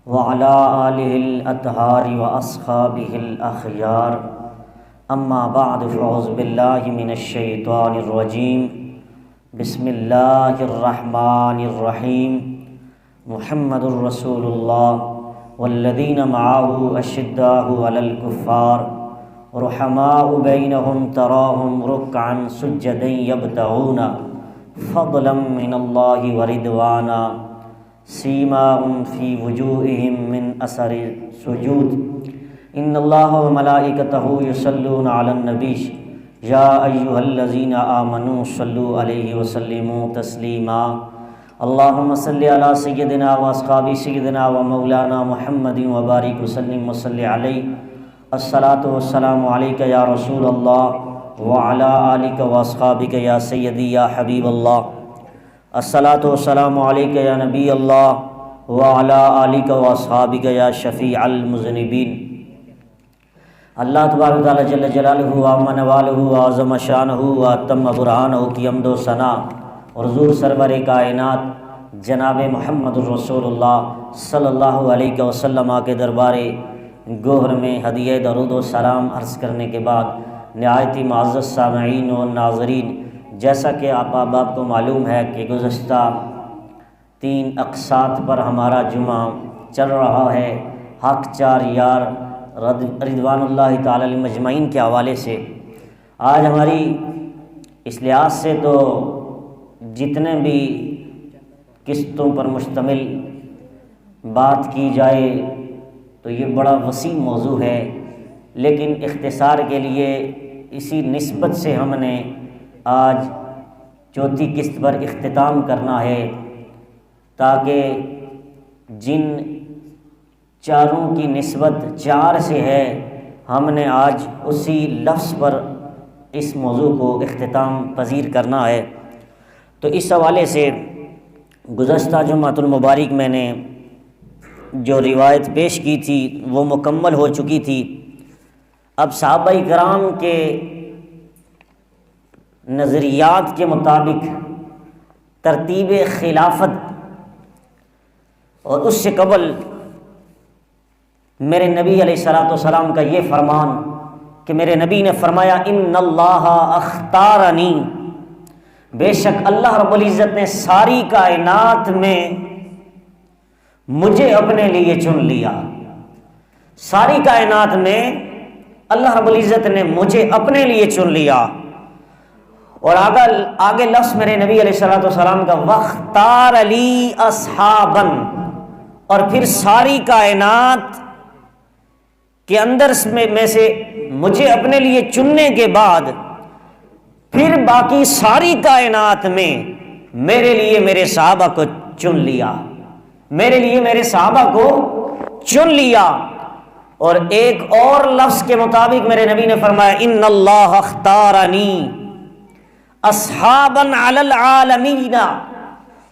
وعلى آله الأطهار وأصحابه الأخيار أما بعد فأعوذ بالله من الشيطان الرجيم بسم الله الرحمن الرحيم محمد رسول الله والذين معه أشداء على الكفار رحماء بينهم تراهم ركعا سجدا يبتغون فضلا من الله ورضوانا سیماہم فی وجوہہم من اثر السجود ان اللہ وملائکتہ یصلون علی النبی یا ایہا الذین آمنوا صلوا علیہ وسلموا تسلیما اللہم صلی علی سیدنا واصحاب سیدنا ومولانا محمد وبارک وسلم وصلی علیہ الصلاۃ والسلام علیک یا رسول اللہ وعلی آلک واصحابک یا سیدی یا حبیب اللہ الصلاۃ والسلام علیک یا نبی اللہ وعلی آلک واصحابک یا شفیع المذنبین۔ اللہ تبارک و تعالیٰ جل جلالہ وعظم نوالہ وعظم شانہ واتم برہانہ کی حمد و ثنا اور حضور سرور کائنات جناب محمد رسول اللہ صلی اللہ علیہ وسلم کے دربار گوہر میں ہدیہ درود و سلام عرض کرنے کے بعد نہایت ہی معزز سامعین و ناظرین، جیسا کہ آپ کو معلوم ہے کہ گزشتہ 3 اقساط پر ہمارا جمعہ چل رہا ہے حق 4 یار رضوان اللہ تعالی علیہ مجمعین کے حوالے سے۔ آج ہماری اس لحاظ سے تو جتنے بھی قسطوں پر مشتمل بات کی جائے تو یہ بڑا وسیع موضوع ہے، لیکن اختصار کے لیے اسی نسبت سے ہم نے آج 4تھی قسط پر اختتام کرنا ہے، تاکہ جن 4 کی نسبت 4 سے ہے ہم نے آج اسی لفظ پر اس موضوع کو اختتام پذیر کرنا ہے۔ تو اس حوالے سے گزشتہ جمعۃ المبارک میں نے جو روایت پیش کی تھی وہ مکمل ہو چکی تھی۔ اب صحابہ کرام کے نظریات کے مطابق ترتیب خلافت اور اس سے قبل میرے نبی علیہ الصلوۃ والسلام کا یہ فرمان کہ میرے نبی نے فرمایا ان اللہ اختارنی، بے شک اللہ رب العزت نے ساری کائنات میں مجھے اپنے لیے چن لیا۔ ساری کائنات میں اللہ رب العزت نے مجھے اپنے لیے چن لیا۔ اور آگے لفظ میرے نبی علیہ الصلوۃ والسلام کا وَاخْتَارَ لِي أَصْحَابًا، اور پھر ساری کائنات کے اندر میں سے مجھے اپنے لیے چننے کے بعد پھر باقی ساری کائنات میں میرے لیے میرے صحابہ کو چن لیا، میرے لیے میرے صحابہ کو چن لیا۔ اور ایک اور لفظ کے مطابق میرے نبی نے فرمایا ان اللہ اختارنی اصحابا علی العالمین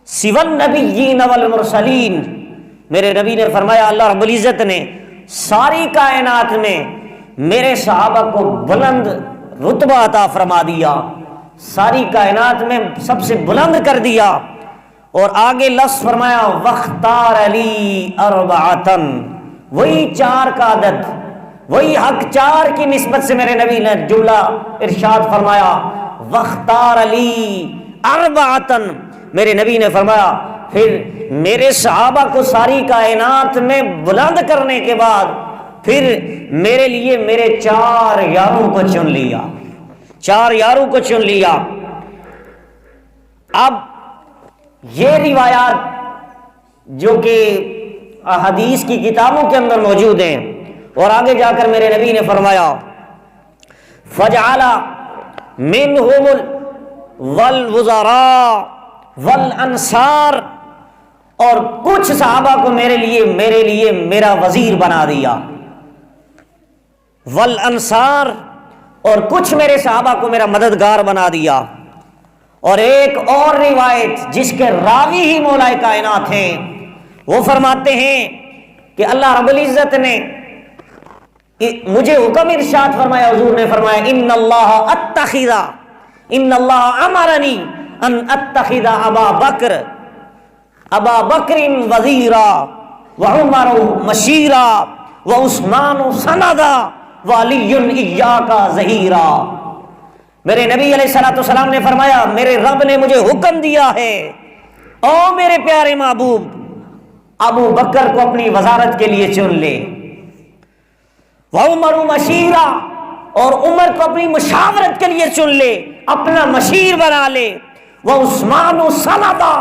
سوى النبیین والمرسلین۔ میرے نبی نے فرمایا اللہ رب العزت نے ساری کائنات میں میرے صحابہ کو بلند رتبہ عطا فرما دیا، ساری کائنات میں سب سے بلند کر دیا۔ اور آگے لفظ فرمایا واختار لی اربعۃ، وہی 4 کا عدد، وہی حق 4 کی نسبت سے میرے نبی نے جملہ ارشاد فرمایا واختار لی اربعۃ۔ میرے نبی نے فرمایا پھر میرے صحابہ کو ساری کائنات میں بلند کرنے کے بعد پھر میرے لیے میرے 4 یاروں کو چن لیا، 4 یاروں کو چن لیا۔ اب یہ روایات جو کہ حدیث کی کتابوں کے اندر موجود ہیں، اور آگے جا کر میرے نبی نے فرمایا فجعل منهم والوزراء والانصار، اور کچھ صحابہ کو میرے لیے میرا وزیر بنا دیا، والانصار، اور کچھ میرے صحابہ کو میرا مددگار بنا دیا۔ اور ایک اور روایت جس کے راوی ہی مولا کائنات ہیں، وہ فرماتے ہیں کہ اللہ رب العزت نے مجھے حکم ارشاد فرمایا، حضور نے فرمایا ان اللہ امرنی ان اتخذ ابا بکر وزیرا وعمر مشیرا وعثمان سندا وعلی ایاک ظہیرا۔ میرے نبی علیہ الصلوۃ والسلام نے فرمایا میرے رب نے مجھے حکم دیا ہے، او میرے پیارے محبوب ابو بکر کو اپنی وزارت کے لیے چن لے، وعمر مشیرا اور عمر کو اپنی مشاورت کے لیے چن لے، اپنا مشیر بنا لے، وعثمان سندا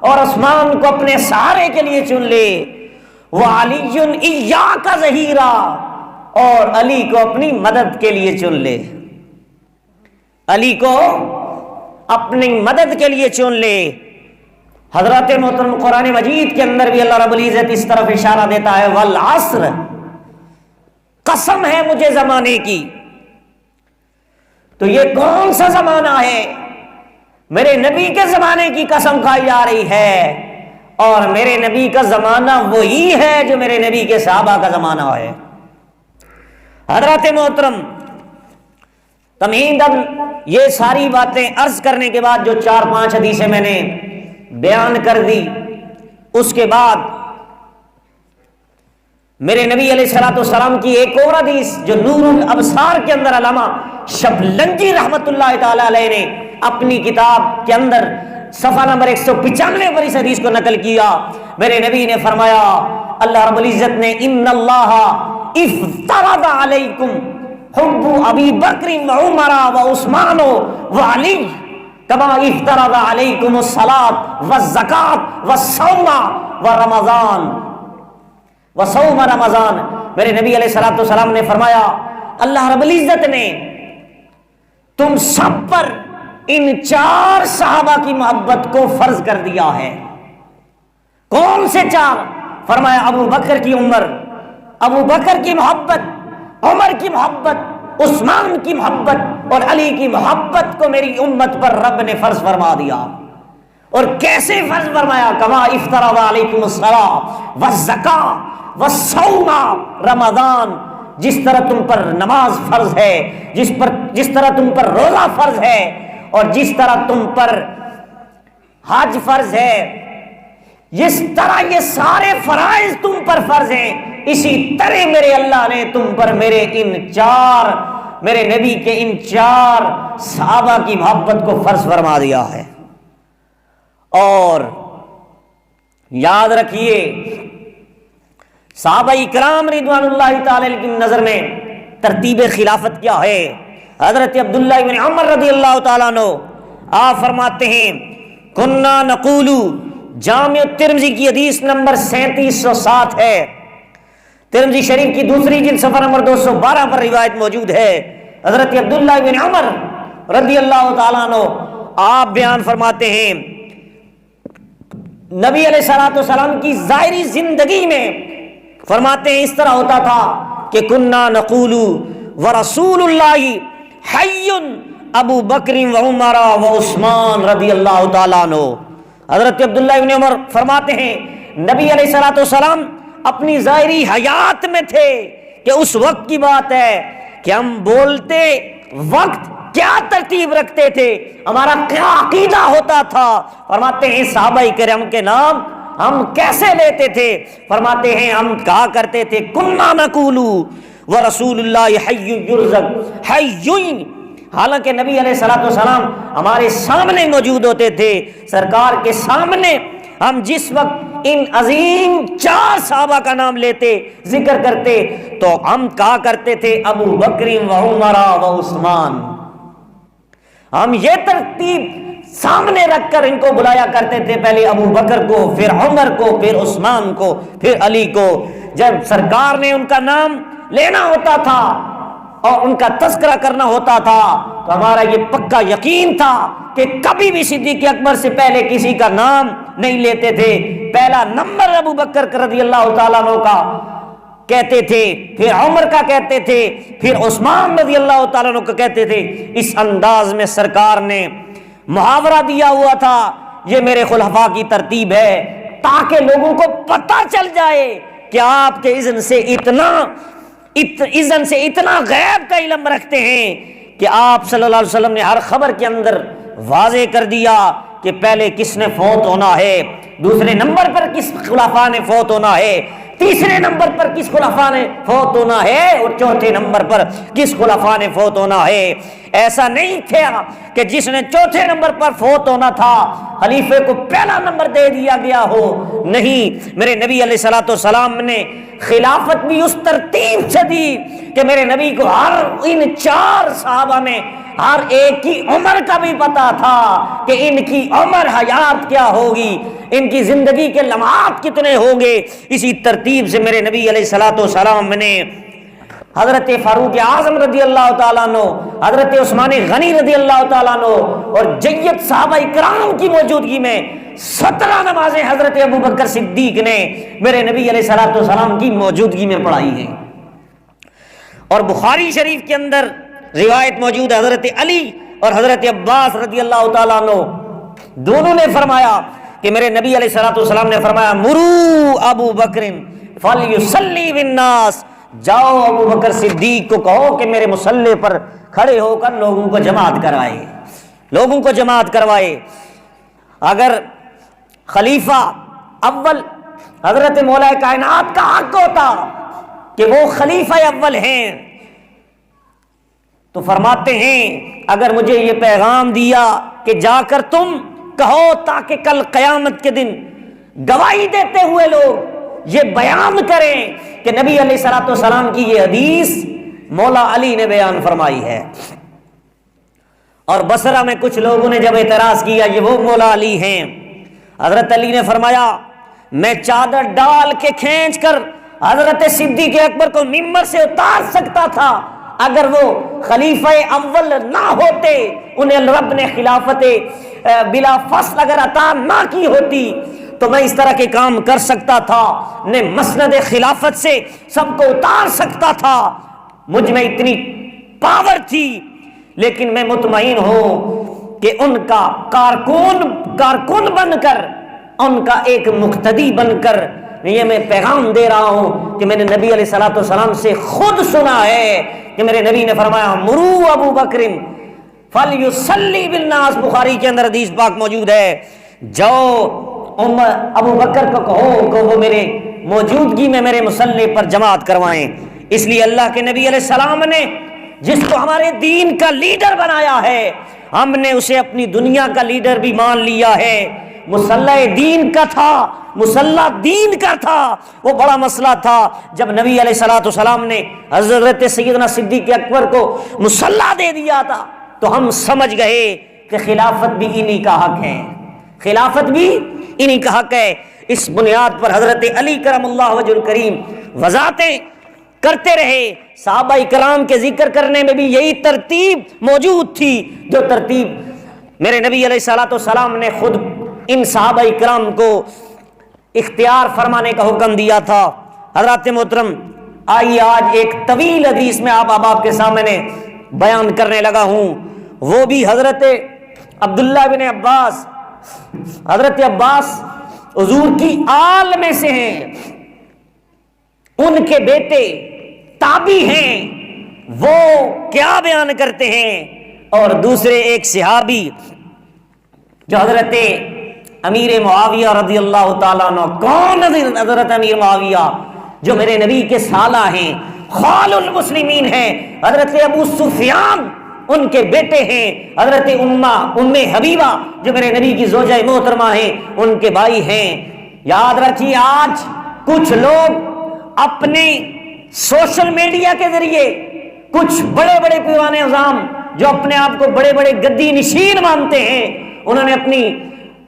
اور عثمان کو اپنے سہارے کے لیے چن لے، وعلی ایاک ظہیرا اور علی کو اپنی مدد کے لیے چن لے، علی کو اپنی مدد کے لیے چن لے۔ حضرت محترم قرآن مجید کے اندر بھی اللہ رب العزت اس طرف اشارہ دیتا ہے والعصر، قسم ہے مجھے زمانے کی۔ تو یہ کون سا زمانہ ہے؟ میرے نبی کے زمانے کی قسم کھائی جا رہی ہے، اور میرے نبی کا زمانہ وہی ہے جو میرے نبی کے صحابہ کا زمانہ ہے۔ حضرت محترم تمہیداً یہ ساری باتیں عرض کرنے کے بعد جو 4-5 حدیثیں میں نے بیان کر دی، اس کے بعد میرے نبی علیہ الصلوۃ والسلام کی ایک اور حدیث جو نور الابصار کے اندر علامہ شبلنجی رحمت اللہ تعالی علیہ نے اپنی کتاب کے اندر صفحہ نمبر 195 پر اس حدیث کو نقل کیا۔ میرے نبی نے فرمایا اللہ رب العزت نے ان اللہ افترض علیکم حب ابی بکر وعمر وعثمان وعلی کما افترض علیکم الصلاۃ والزکاۃ والصوم رمضان۔ میرے نبی علیہ الصلوۃ والسلام نے فرمایا اللہ رب العزت نے تم سب پر ان 4 صحابہ کی محبت کو فرض کر دیا ہے۔ کون سے 4؟ فرمایا ابو بکر کی عمر، ابو بکر کی محبت، عمر کی محبت، عثمان کی محبت اور علی کی محبت کو میری امت پر رب نے فرض فرما دیا۔ اور کیسے فرض فرمایا؟ کما افترض علیکم الصلاۃ والزکاۃ والصوم رمضان، جس طرح تم پر نماز فرض ہے، جس طرح تم پر روزہ فرض ہے، اور جس طرح تم پر حج فرض ہے، جس طرح یہ سارے فرائض تم پر فرض ہیں، اسی طرح میرے اللہ نے تم پر میرے نبی کے ان 4 صحابہ کی محبت کو فرض فرما دیا ہے۔ اور یاد رکھیے صحابہ اکرام رضوان اللہ تعالی علیہ کی نظر میں ترتیب خلافت کیا ہے؟ حضرت عبداللہ بن عمر رضی اللہ تعالیٰ عنہ آپ فرماتے ہیں کننا نقول، جامع ترمذی کی حدیث نمبر 3707 ہے، ترمذی شریف کی دوسری جلد صفحہ نمبر 212 پر روایت موجود ہے۔ حضرت عبداللہ بن عمر رضی اللہ تعالیٰ عنہ آپ بیان فرماتے ہیں نبی علیہ الصلوۃ والسلام کی ظاہری زندگی میں فرماتے ہیں اس طرح ہوتا تھا کہ کننا نقول ورسول اللہ حی ابو بکر وعمر وعثمان رضی اللہ تعالیٰ عنہ۔ حضرت عبداللہ بن عمر فرماتے ہیں نبی علیہ الصلوۃ والسلام اپنی ظاہری حیات میں تھے کہ اس وقت کی بات ہے کہ ہم بولتے وقت کیا ترتیب رکھتے تھے، ہمارا کیا عقیدہ ہوتا تھا۔ فرماتے ہیں صحابہ کرام کے نام ہم کیسے لیتے تھے؟ فرماتے ہیں ہم کہا کرتے تھے کننا نقول ورسول اللہ حی یرزق حی، حالانکہ نبی علیہ الصلوۃ والسلام ہمارے سامنے موجود ہوتے تھے، سرکار کے سامنے ہم جس وقت ان عظیم 4 صحابہ کا نام لیتے ذکر کرتے تو ہم کہا کرتے تھے ابو بکر و عمر و عثمان۔ ہم یہ ترتیب سامنے رکھ کر ان کو بلایا کرتے تھے، پہلے ابو بکر کو، پھر عمر کو، پھر عثمان کو، پھر علی کو۔ جب سرکار نے ان کا نام لینا ہوتا تھا اور ان کا تذکرہ کرنا ہوتا تھا تو ہمارا یہ پکا یقین تھا کہ کبھی بھی صدیق اکبر سے پہلے کسی کا نام نہیں لیتے تھے، پہلا نمبر ابو بکر رضی اللہ تعالیٰ عنہ کا کہتے تھے، پھر عمر کا کہتے تھے، پھر عثمان رضی اللہ تعالیٰ عنہ کا کہتے تھے۔ اس انداز میں سرکار نے محاورہ دیا ہوا تھا یہ میرے خلفاء کی ترتیب ہے، تاکہ لوگوں کو پتہ چل جائے کہ آپ کے اذن سے اتنا غیب کا علم رکھتے ہیں کہ آپ صلی اللہ علیہ وسلم نے ہر خبر کے اندر واضح کر دیا کہ پہلے کس نے فوت ہونا ہے، دوسرے نمبر پر کس خلفاء نے فوت ہونا ہے، تیسرے نمبر پر کس خلفاء نے فوت ہونا ہے، اور چوتھے نمبر پر کس خلفاء نے فوت ہونا ہے۔ ایسا نہیں تھا کہ جس نے چوتھے نمبر پر فوت ہونا تھا خلیفے کو پہلا نمبر دے دیا گیا ہو، نہیں، میرے نبی علیہ الصلوۃ والسلام نے خلافت بھی اس ترتیب سے دی کہ میرے نبی کو ہر ان 4 صحابہ میں ہر ایک کی عمر کا بھی پتا تھا کہ ان کی عمر حیات کیا ہوگی، ان کی زندگی کے لمحات کتنے ہوں گے۔ اسی ترتیب سے میرے نبی علیہ الصلوۃ والسلام نے حضرت فاروق اعظم رضی اللہ تعالیٰ عنہ، حضرت عثمان غنی رضی اللہ تعالیٰ عنہ اور جید صحابہ کرام کی موجودگی میں 17 نمازیں حضرت ابو بکر صدیق نے میرے نبی علیہ الصلوۃ والسلام کی موجودگی میں پڑھائی ہیں۔ اور بخاری شریف کے اندر روایت موجود ہے، حضرت علی اور حضرت عباس رضی اللہ تعالیٰ عنہ دونوں نے فرمایا کہ میرے نبی علیہ الصلوۃ والسلام نے فرمایا مرو ابو بکر فلیصلی بالناس، جاؤ ابو بکر صدیق کو کہو کہ میرے مصلی پر کھڑے ہو کر لوگوں کو جماعت کروائے، لوگوں کو جماعت کروائے۔ اگر خلیفہ اول حضرت مولا کائنات کا حق ہوتا کہ وہ خلیفہ اول ہیں تو فرماتے ہیں اگر مجھے یہ پیغام دیا کہ جا کر تم کہو تاکہ کل قیامت کے دن گواہی دیتے ہوئے لوگ یہ بیان کریں کہ نبی علیہ الصلوۃ والسلام کی یہ حدیث مولا علی نے بیان فرمائی ہے۔ اور بصرہ میں کچھ لوگوں نے جب اعتراض کیا یہ وہ مولا علی ہیں، حضرت علی نے فرمایا میں چادر ڈال کے کھینچ کر حضرت صدیق اکبر کو ممبر سے اتار سکتا تھا، اگر وہ خلیفہ اول نہ ہوتے، انہیں رب نے خلافت بلا فصل اگر عطا نہ کی ہوتی تو میں اس طرح کے کام کر سکتا تھا، نے مسند خلافت سے سب کو اتار سکتا تھا، مجھ میں اتنی پاور تھی۔ لیکن میں مطمئن ہوں کہ ان کا کارکن بن کر، ان کا ایک مقتدی بن کر یہ میں پیغام دے رہا ہوں کہ میں نے نبی علیہ الصلوۃ والسلام سے خود سنا ہے کہ میرے نبی نے فرمایا مرو ابو بکر فلیصلی بالناس، بخاری کے اندر حدیث پاک موجود ہے، جاؤ ابو بکر کو کہو کہ وہ میرے موجودگی میں میرے مصلی پر جماعت کروائیں۔ اس لیے اللہ کے نبی علیہ السلام نے جس کو ہمارے دین کا لیڈر بنایا ہے ہم نے اسے اپنی دنیا کا لیڈر بھی مان لیا ہے۔ مصلی دین کا تھا، مصلی دین کا تھا، وہ بڑا مسئلہ تھا جب نبی علیہ الصلوۃ والسلام نے حضرت سیدنا صدیق اکبر کو مصلی دے دیا تھا تو ہم سمجھ گئے کہ خلافت بھی انہی کا حق ہے، خلافت بھی انہی کا حق ہے۔ اس بنیاد پر حضرت علی کرم اللہ وجہ الکریم وضاحتیں کرتے رہے، صحابہ کرام کے ذکر کرنے میں بھی یہی ترتیب موجود تھی جو ترتیب میرے نبی علیہ الصلوۃ والسلام نے خود ان صحابہ کرام کو اختیار فرمانے کا حکم دیا تھا۔ حضرات محترم، آئیے آج ایک طویل حدیث میں آپ کے سامنے بیان کرنے لگا ہوں، وہ بھی حضرت عبداللہ بن عباس، حضرت عباس حضور کی آل میں سے ہیں، ان کے بیٹے تابعی ہیں، وہ کیا بیان کرتے ہیں۔ اور دوسرے ایک صحابی جو حضرت امیر معاویہ رضی اللہ تعالیٰ عنہ، کون حضرت امیر معاویہ جو میرے نبی کے سالہ ہیں، خال المسلمین ہیں، حضرت ابو سفیان ان کے بیٹے ہیں، حضرت ام حبیبہ جو میرے نبی کی زوجہ محترمہ ہیں ان کے بھائی ہیں۔ یاد رکھیے آج کچھ لوگ اپنے سوشل میڈیا کے ذریعے، کچھ بڑے بڑے پیرانے عظام جو اپنے آپ کو بڑے بڑے گدی نشین مانتے ہیں، انہوں نے اپنی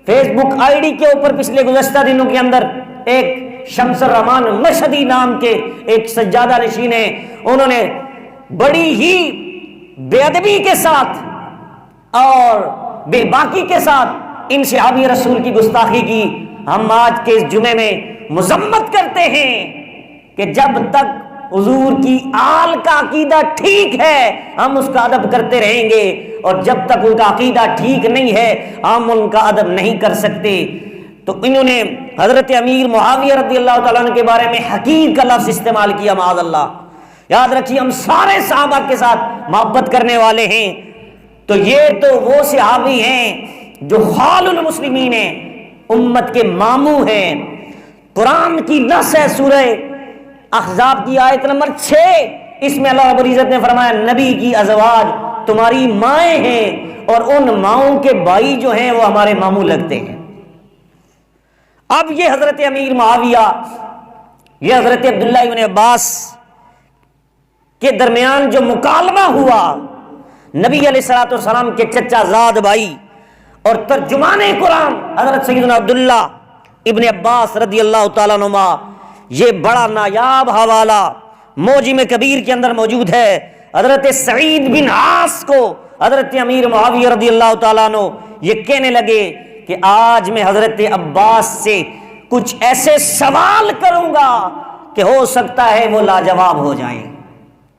فیس بک آئی ڈی کے اوپر پچھلے گزشتہ دنوں کے اندر ایک شمس الرحمان مشہدی نام کے ایک سجادہ نشین ہیں، انہوں نے بڑی ہی بے ادبی کے ساتھ اور بے باکی کے ساتھ ان صحابی رسول کی گستاخی کی۔ ہم آج کے اس جمعے میں مذمت کرتے ہیں کہ جب تک حضور کی آل کا عقیدہ ٹھیک ہے ہم اس کا ادب کرتے رہیں گے، اور جب تک ان کا عقیدہ ٹھیک نہیں ہے ہم ان کا ادب نہیں کر سکتے۔ تو انہوں نے حضرت امیر معاویہ رضی اللہ تعالیٰ عنہ کے بارے میں حقیر کا لفظ استعمال کیا، معاذ اللہ۔ یاد رکھیے ہم سارے صحابہ کے ساتھ محبت کرنے والے ہیں، تو یہ تو وہ صحابی ہیں جو خال المسلمین ہیں، امت کے ماموں ہیں۔ قرآن کی نص ہے سورہ احزاب کی آیت نمبر 6، اس میں اللہ رب العزت نے فرمایا نبی کی ازواج تمہاری مائیں ہیں اور ان ماؤں کے بھائی جو ہیں وہ ہمارے ماموں لگتے ہیں۔ اب یہ حضرت امیر معاویہ، یہ حضرت عبداللہ ابن عباس کے درمیان جو مکالمہ ہوا، نبی علیہ الصلوۃ والسلام کے چچا زاد بھائی اور ترجمان قرآن حضرت سیدنا عبداللہ ابن عباس رضی اللہ تعالیٰ عنہما، یہ بڑا نایاب حوالہ معجم کبیر کے اندر موجود ہے۔ حضرت سعید بن عاص کو حضرت امیر معاویہ رضی اللہ تعالیٰ عنہ یہ کہنے لگے کہ آج میں حضرت عباس سے کچھ ایسے سوال کروں گا کہ ہو سکتا ہے وہ لاجواب ہو جائیں،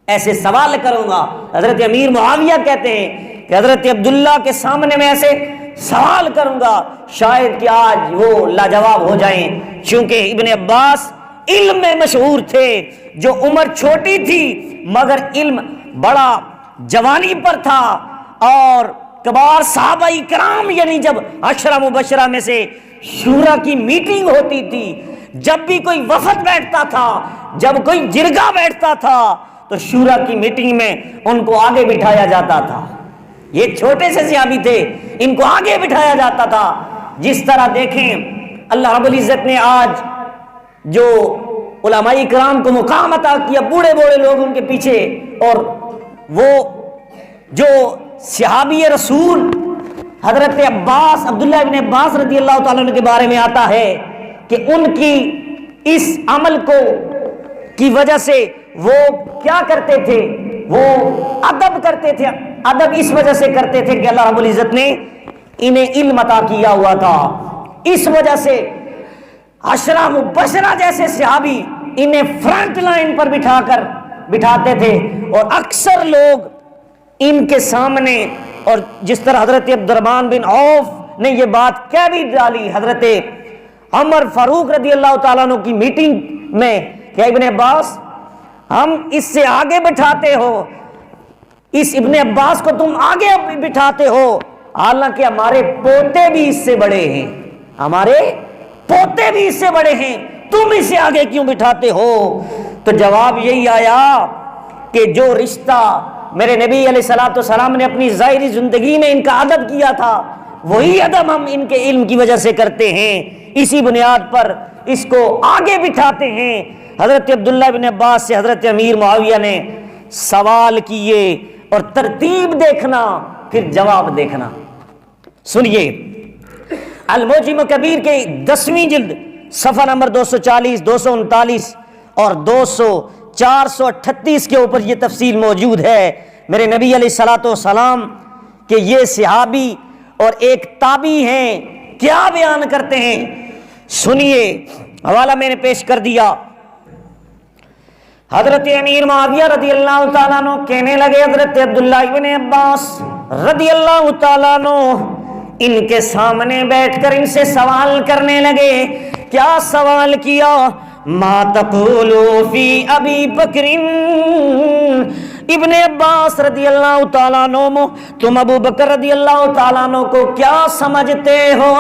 ایسے سوال کروں گا۔ حضرت امیر معاویہ کہتے ہیں کہ حضرت عبداللہ کے سامنے میں ایسے سوال کروں گا شاید کہ آج وہ لاجواب ہو جائیں، چونکہ ابن عباس علم میں مشہور تھے، جو عمر چھوٹی تھی مگر علم بڑا جوانی پر تھا، اور کبار صحابہ کرام یعنی جب 10 مبشرہ میں سے شورا کی میٹنگ ہوتی تھی، جب بھی کوئی وفد بیٹھتا تھا، جب کوئی جرگہ بیٹھتا تھا تو شورا کی میٹنگ میں ان کو آگے بٹھایا جاتا تھا۔ یہ چھوٹے سے صحابی تھے، ان کو آگے بٹھایا جاتا تھا۔ جس طرح دیکھیں اللہ رب العزت نے آج جو علماء کرام کو مقام عطا کیا، بوڑھے بوڑھے لوگ ان کے پیچھے، اور وہ جو صحابی رسول حضرت عباس عبداللہ ابن عباس رضی اللہ تعالیٰ عنہ کے بارے میں آتا ہے کہ ان کی اس عمل کو کی وجہ سے وہ کیا کرتے تھے، وہ ادب کرتے تھے۔ ادب اس وجہ سے کرتے تھے کہ اللہ رب العزت نے انہیں علم عطا کیا ہوا تھا، اس وجہ سے 10 مبشرہ جیسے صحابی انہیں فرنٹ لائن پر بٹھاتے تھے، اور اکثر لوگ ان کے سامنے، اور جس طرح حضرت عبدالرحمن بن عوف نے یہ بات کہہ بھی ڈالی حضرت عمر فاروق رضی اللہ تعالیٰ عنہ کی میٹنگ میں کہ ابن عباس ہم اس سے آگے بٹھاتے ہو، اس ابن عباس کو تم آگے بٹھاتے ہو، حالانکہ ہمارے پوتے بھی اس سے بڑے ہیں، ہمارے پوتے بھی اس سے بڑے ہیں، تم اسے آگے کیوں بٹھاتے ہو؟ تو جواب یہی آیا کہ جو رشتہ میرے نبی علیہ الصلوۃ والسلام نے اپنی ظاہری زندگی میں ان کا ادب کیا تھا، وہی ادب ہم ان کے علم کی وجہ سے کرتے ہیں، اسی بنیاد پر اس کو آگے بٹھاتے ہیں۔ حضرت عبداللہ بن عباس سے حضرت امیر معاویہ نے سوال کیے، اور ترتیب دیکھنا پھر جواب دیکھنا۔ سنیے المعجم کبیر کے 10ویں جلد صفحہ نمبر 240، 239 اور 438 کے اوپر یہ تفصیل موجود ہے۔ میرے نبی علیہ الصلوۃ والسلام کہ یہ صحابی اور ایک تابعی ہیں کیا بیان کرتے ہیں، سنیے، حوالہ میں نے پیش کر دیا۔ حضرت امیر معاویہ رضی اللہ تعالیٰ عنہ کہنے لگے حضرت عبداللہ ابن عباس رضی اللہ تعالیٰ عنہ ان کے سامنے بیٹھ کر ان سے سوال کرنے لگے۔ کیا سوال کیا؟ ما تقول فی ابی بکر، ابن عباس رضی اللہ تعالیٰ عنہ تم ابو بکر رضی اللہ تعالیٰ عنہ کو کیا سمجھتے ہو؟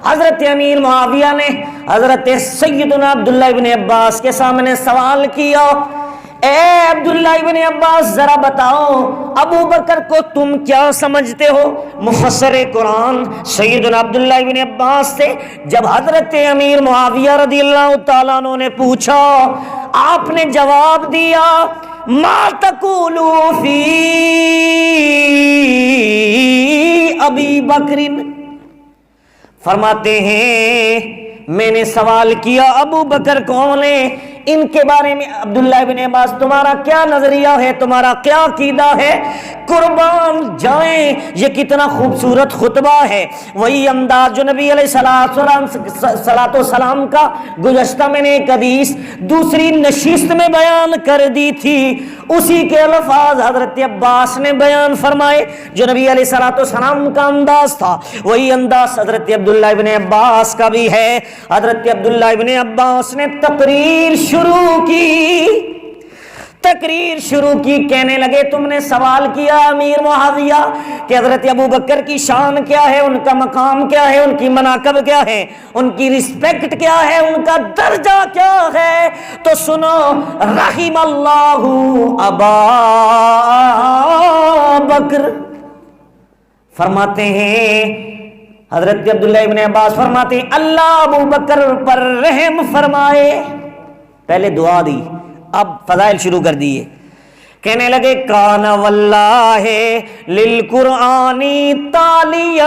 حضرت امیر معاویہ نے حضرت سیدنا عبداللہ ابن عباس کے سامنے سوال کیا، اے عبداللہ ابن عباس ذرا بتاؤ ابو بکر کو تم کیا سمجھتے ہو؟ مفسر قرآن سیدنا عبداللہ ابن عباس سے جب حضرت امیر معاویہ رضی اللہ تعالیٰ عنہ نے پوچھا، آپ نے جواب دیا ما تقولو فی ابی بکر، فرماتے ہیں میں نے سوال کیا ابو بکر کون ہے، ان کے بارے میں عبداللہ ابن عباس تمہارا کیا نظریہ ہے، تمہارا کیا عقیدہ ہے؟ قربان جائیں یہ کتنا خوبصورت خطبہ ہے، وہی انداز جو نبی علیہ الصلوۃ والسلام کا گزشتہ میں نے ایک حدیث دوسری نشست میں بیان کر دی تھی، اسی کے الفاظ حضرت عباس نے بیان فرمائے جو نبی علیہ الصلوۃ والسلام کا انداز تھا، وہی انداز حضرت عبداللہ ابن عباس کا بھی ہے۔ حضرت عبداللہ ابن عباس نے تقریر شروع کی، تقریر شروع کی. کہنے لگے تم نے سوال کیا امیر معاویہ کہ حضرت ابو بکر کی شان کیا ہے, ان کا مقام کیا ہے, ان کی مناقب کیا ہے, ان کی رسپیکٹ کیا ہے, ان کا درجہ کیا ہے. تو سنو, رحم اللہ ابا بکر. فرماتے ہیں حضرت عبداللہ ابن عباس فرماتے ہیں اللہ ابو بکر پر رحم فرمائے. پہلے دعا دی, اب فضائل شروع کر دیے. کہنے لگے کان واللہ للقرآن تالیا.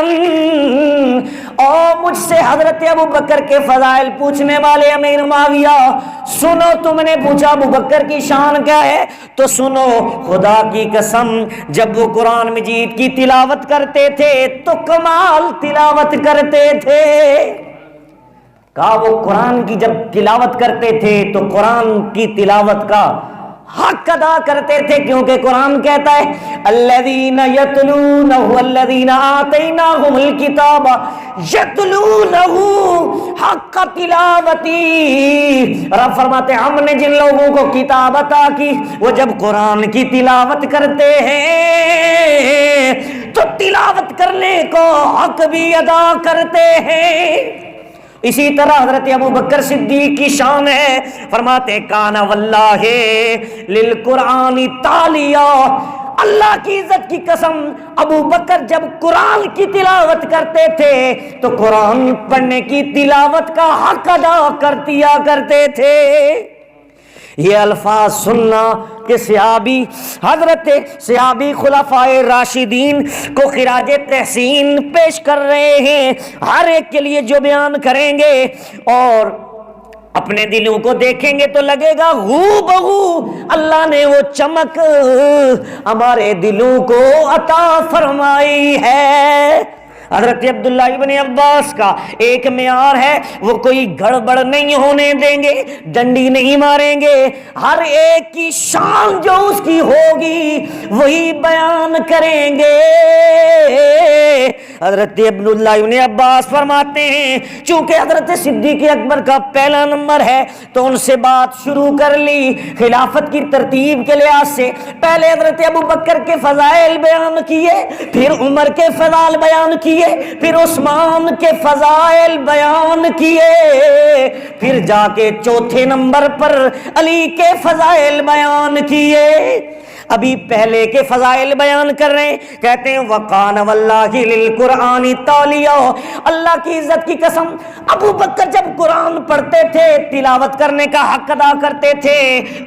اور مجھ سے حضرت ابو بکر کے فضائل پوچھنے والے امیر معاویہ, سنو, تم نے پوچھا ابو بکر کی شان کیا ہے, تو سنو, خدا کی قسم جب وہ قرآن مجید کی تلاوت کرتے تھے تو کمال تلاوت کرتے تھے. کہا وہ قرآن کی جب تلاوت کرتے تھے تو قرآن کی تلاوت کا حق ادا کرتے تھے, کیونکہ قرآن کہتا ہے الذین یتلونہ الذین آتیناہم الکتاب یتلونہ حق تلاوتی. رب فرماتے ہیں ہم نے جن لوگوں کو کتاب عطا کی وہ جب قرآن کی تلاوت کرتے ہیں تو تلاوت کرنے کو حق بھی ادا کرتے ہیں. اسی طرح حضرت ابو بکر صدیق کی شان ہے, فرماتے کان واللہ للقرآن تالیا. اللہ کی عزت کی قسم ابو بکر جب قرآن کی تلاوت کرتے تھے تو قرآن پڑھنے کی تلاوت کا حق ادا کر دیا کرتے تھے. یہ الفاظ سننا کہ صحابی خلفائے راشدین کو خراج تحسین پیش کر رہے ہیں. ہر ایک کے لیے جو بیان کریں گے اور اپنے دلوں کو دیکھیں گے تو لگے گا ہو بہو اللہ نے وہ چمک ہمارے دلوں کو عطا فرمائی ہے. حضرت عبداللہ ابن عباس کا ایک معیار ہے, وہ کوئی گڑبڑ نہیں ہونے دیں گے, ڈنڈی نہیں ماریں گے, ہر ایک کی شان جو اس کی ہوگی وہی بیان کریں گے. حضرت عبداللہ ابن عباس فرماتے ہیں چونکہ حضرت صدیق اکبر کا پہلا نمبر ہے تو ان سے بات شروع کر لی خلافت کی ترتیب کے لحاظ سے. پہلے حضرت ابو بکر کے فضائل بیان کیے, پھر عمر کے فضائل بیان کیے, پھر عثمان کے فضائل بیان کیے, پھر جا کے چوتھے نمبر پر علی کے فضائل بیان کیے. ابھی پہلے کے فضائل بیان کر رہے ہیں, کہتے ہیں وقان واللہ للقرآن تالیا. اللہ کی عزت کی قسم ابو بکر جب قرآن پڑھتے تھے تلاوت کرنے کا حق ادا کرتے تھے.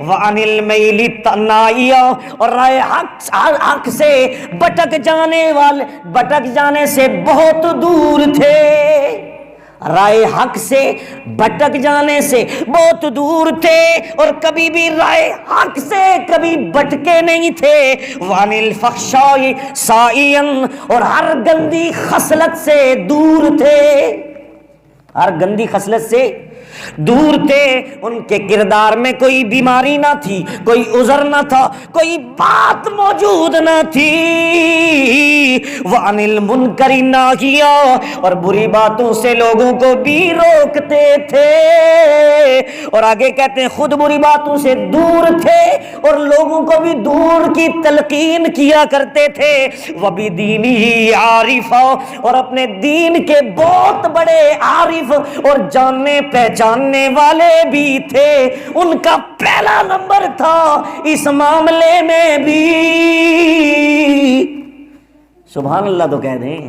وعن المیل تنائیا, اور رائے حق سے بٹک جانے سے بہت دور تھے. رائے حق سے بھٹک جانے سے بہت دور تھے اور کبھی بھی رائے حق سے کبھی بھٹکے نہیں تھے. وعن الفحشاء سائیا, اور ہر گندی خصلت سے دور تھے, ہر گندی خصلت سے دور تھے. ان کے کردار میں کوئی بیماری نہ تھی, کوئی عذر نہ تھا, کوئی بات موجود نہ تھی. وعن المنکر ناہیا, اور بری باتوں سے لوگوں کو بھی روکتے تھے. اور آگے کہتے ہیں خود بری باتوں سے دور تھے اور لوگوں کو بھی دور کی تلقین کیا کرتے تھے. وبدینہ عارفا, اور اپنے دین کے بہت بڑے عارف اور جاننے پہچاننے والے بھی تھے. ان کا پہلا نمبر تھا اس معاملے میں بھی. سبحان اللہ تو کہہ دیں.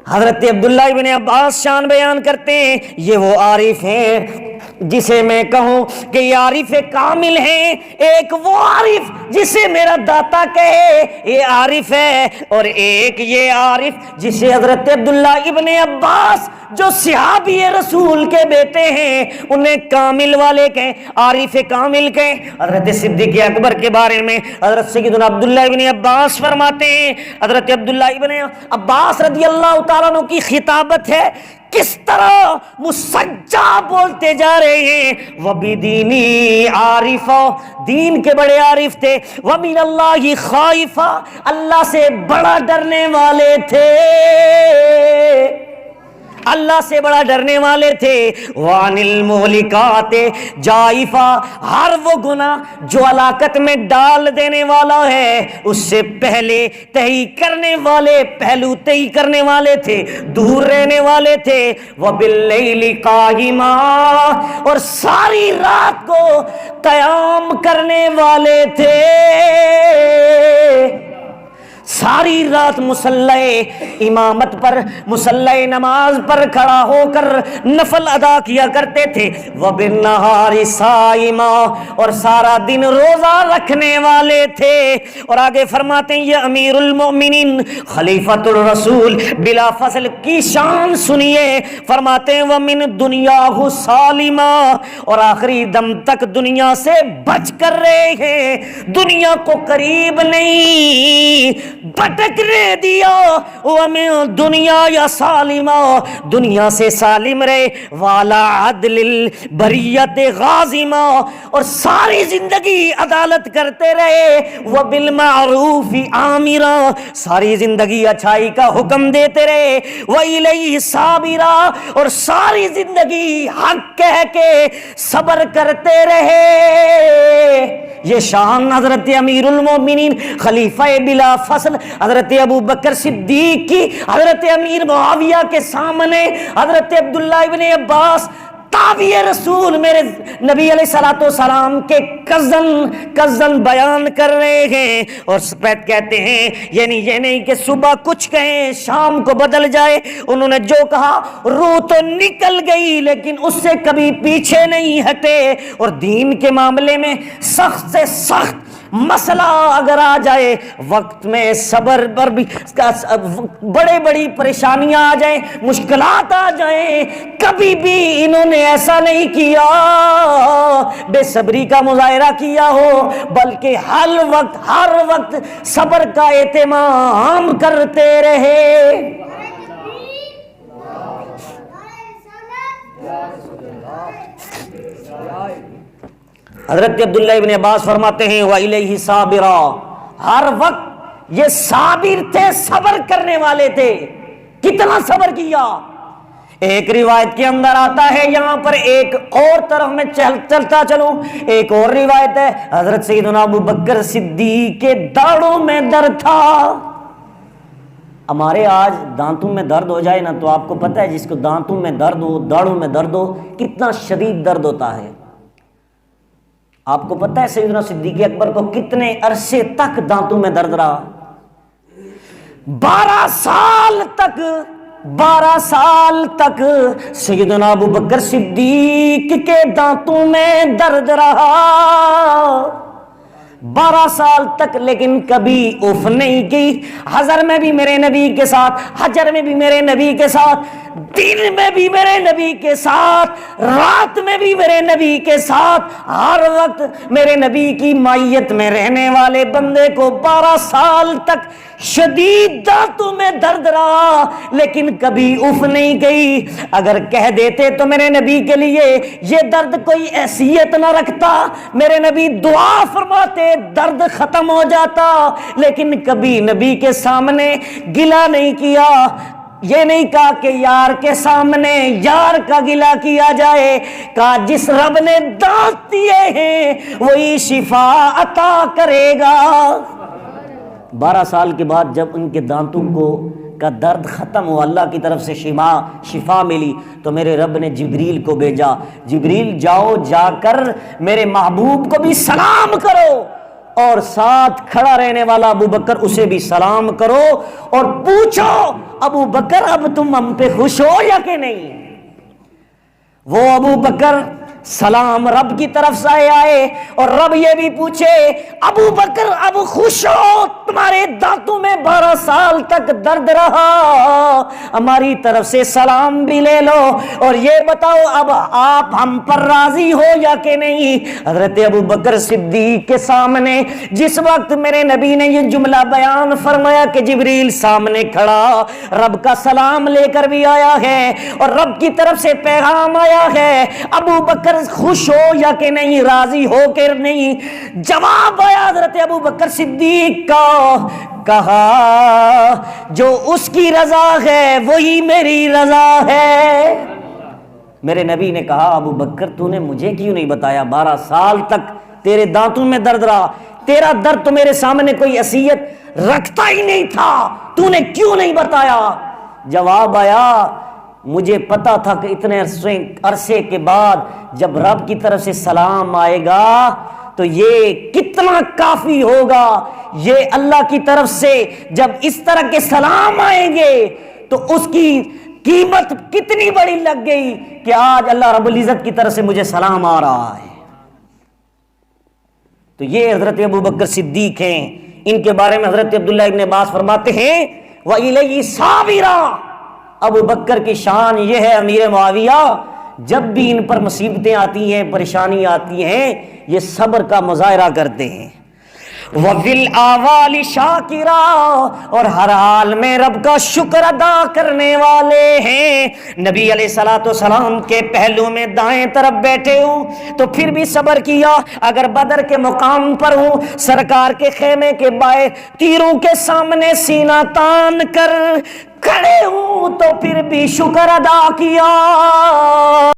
حضرت عبداللہ ابن عباس شان بیان کرتے ہیں یہ وہ عارف ہیں جسے میں کہوں کہ یہ عارف کامل ہیں. ایک وہ عارف جسے میرا داتا کہے یہ عارف ہے, اور ایک یہ عارف جسے حضرت عبداللہ ابن عباس جو صحابی رسول کے بیٹے ہیں انہیں کامل والے کہیں, عارف کامل کہیں. حضرت صدیق اکبر کے بارے میں حضرت سیدنا عبداللہ ابن عباس فرماتے ہیں, حضرت عبداللہ ابن عباس رضی اللہ تعالیٰ عنہ کی خطابت ہے, کس طرح مسجع بولتے جا رہے ہیں. وبدینی عارفا, دین کے بڑے عارف تھے. ومن اللہ خائفا, اللہ سے بڑا ڈرنے والے تھے. اللہ سے بڑا ڈرنے والے تھے۔ وَعَنِ الْمُهْلِكَاتِ جَائِفًا، ہر وہ گناہ جو ہلاکت میں ڈال دینے والا ہے اس سے پہلے تہی کرنے والے، پہلو تہی کرنے والے تھے، دور رہنے والے تھے۔ وَبِاللَّيْلِ قَائِمًا، اور ساری رات کو قیام کرنے والے تھے، ساری رات مصلی امامت پر، مصلی نماز پر کھڑا ہو کر نفل ادا کیا کرتے تھے۔ وَبِالنَّهَارِ صَائِمًا، اور سارا دن روزہ رکھنے والے تھے۔ اور آگے فرماتے ہیں یہ امیر المؤمنین خلیفۃ الرسول بلا فصل کی شان سنیے، فرماتے ہیں وَمِن دُنْيَاهُ سَالِمًا، اور آخری دم تک دنیا سے بچ کر رہے ہیں، دنیا کو قریب نہیں بھٹکنے دیا۔ وَمِن دنیا یا سالمہ، دنیا سے سالم رہے۔ والا عدل البریت غازمہ، اور ساری زندگی عدالت کرتے رہے۔ وبالمعروف آمرا، ساری زندگی اچھائی کا حکم دیتے رہے۔ وإلیہ صابرا، اور ساری زندگی حق کہہ کے صبر کرتے رہے۔ یہ شان حضرت امیر المومنین خلیفہ بلا فصل حضرت ابو بکر صدیق کی حضرت امیر معاویہ کے سامنے حضرت عبداللہ ابن عباس تابع رسول میرے نبی علیہ الصلوۃ والسلام کے کزن بیان کر رہے ہیں۔ اور سپید کہتے ہیں یعنی یہ نہیں کہ صبح کچھ کہیں شام کو بدل جائے، انہوں نے جو کہا روح تو نکل گئی لیکن اس سے کبھی پیچھے نہیں ہٹے۔ اور دین کے معاملے میں سخت سے سخت مسئلہ اگر آ جائے، وقت میں صبر پر بھی بڑی پریشانیاں آ جائیں، مشکلات آ جائیں، کبھی بھی انہوں نے ایسا نہیں کیا بے صبری کا مظاہرہ کیا ہو، بلکہ ہر وقت صبر کا اہتمام کرتے رہے۔ حضرت عبداللہ ابن عباس فرماتے ہیں وَإِلَيْهِ صَابِرًا، ہر وقت یہ صابر تھے، صبر کرنے والے تھے۔ کتنا صبر کیا؟ ایک روایت کے اندر آتا ہے، یہاں پر ایک اور طرف میں چلتا چلوں، ایک اور روایت ہے حضرت سیدنا ابو بکر صدیق کے داڑوں میں درد تھا۔ ہمارے آج دانتوں میں درد ہو جائے نا تو آپ کو پتہ ہے جس کو دانتوں میں درد ہو، داڑوں میں درد ہو، کتنا شدید درد ہوتا ہے۔ آپ کو پتہ ہے سیدنا صدیق اکبر کو کتنے عرصے تک دانتوں میں درد رہا؟ 12 سال تک سیدنا ابو بکر صدیق کے دانتوں میں درد رہا، 12 سال تک، لیکن کبھی اف نہیں کی۔ حضر میں بھی میرے نبی کے ساتھ، حجر میں بھی میرے نبی کے ساتھ، دن میں بھی میرے نبی کے ساتھ، رات میں بھی میرے نبی کے ساتھ، ہر وقت میرے نبی کی معیت میں رہنے والے بندے کو 12 سال تک شدید دانتوں میں درد رہا لیکن کبھی اف نہیں گئی۔ اگر کہہ دیتے تو میرے نبی کے لیے یہ درد کوئی حیثیت نہ رکھتا، میرے نبی دعا فرماتے درد ختم ہو جاتا، لیکن کبھی نبی کے سامنے گلہ نہیں کیا۔ یہ نہیں کہا کہ یار کے سامنے یار کا گلہ کیا جائے، کہا جس رب نے دانت دیے ہیں وہی شفا عطا کرے گا۔ 12 سال کے بعد جب ان کے دانتوں کا درد ختم ہوا، اللہ کی طرف سے شفا ملی، تو میرے رب نے جبریل کو بھیجا، جبریل جاؤ، جا کر میرے محبوب کو بھی سلام کرو، اور ساتھ کھڑا رہنے والا ابو بکر اسے بھی سلام کرو، اور پوچھو ابو بکر اب تم ہم پہ خوش ہو یا کہ نہیں؟ وہ ابو بکر سلام رب کی طرف سے آئے اور رب یہ بھی پوچھے ابو بکر اب خوش ہو، تمہارے دانتوں میں 12 سال تک درد رہا، ہماری طرف سے سلام بھی لے لو اور یہ بتاؤ اب آپ ہم پر راضی ہو یا کہ نہیں۔ حضرت ابو بکر صدیق کے سامنے جس وقت میرے نبی نے یہ جملہ بیان فرمایا کہ جبریل سامنے کھڑا، رب کا سلام لے کر بھی آیا ہے اور رب کی طرف سے پیغام آیا ہے، ابو بکر بکر خوش ہو یا کہ نہیں، راضی ہو کہ نہیں؟ جواب آیا حضرت ابو بکر صدیق کا، کہا جو اس کی رضا ہے وہی میری رضا ہے۔ میرے نبی نے کہا ابو بکر تو نے مجھے کیوں نہیں بتایا؟ 12 سال تک تیرے دانتوں میں درد رہا، تیرا درد تو میرے سامنے کوئی اذیت رکھتا ہی نہیں تھا، تو نے کیوں نہیں بتایا؟ جواب آیا مجھے پتا تھا کہ اتنے عرصے کے بعد جب رب کی طرف سے سلام آئے گا تو یہ کتنا کافی ہوگا، یہ اللہ کی طرف سے جب اس طرح کے سلام آئیں گے تو اس کی قیمت کتنی بڑی لگ گئی کہ آج اللہ رب العزت کی طرف سے مجھے سلام آ رہا ہے۔ تو یہ حضرت ابو بکر صدیق ہیں، ان کے بارے میں حضرت عبداللہ ابن عباس فرماتے ہیں وَإِلَيْهِ صَابِرًا، ابو بکر کی شان یہ ہے امیر معاویہ، جب بھی ان پر مصیبتیں آتی ہیں، پریشانی آتی ہیں، یہ صبر کا مظاہرہ کرتے ہیں۔ وَفِي الْآوَالِ شَاكِرًا، اور ہر حال میں رب کا شکر ادا کرنے والے ہیں۔ نبی علیہ الصلوۃ والسلام کے پہلو میں دائیں طرف بیٹھے ہوں تو پھر بھی صبر کیا، اگر بدر کے مقام پر ہوں، سرکار کے خیمے کے بائیں تیروں کے سامنے سینہ تان کر کھڑے ہوں تو پھر بھی شکر ادا کیا۔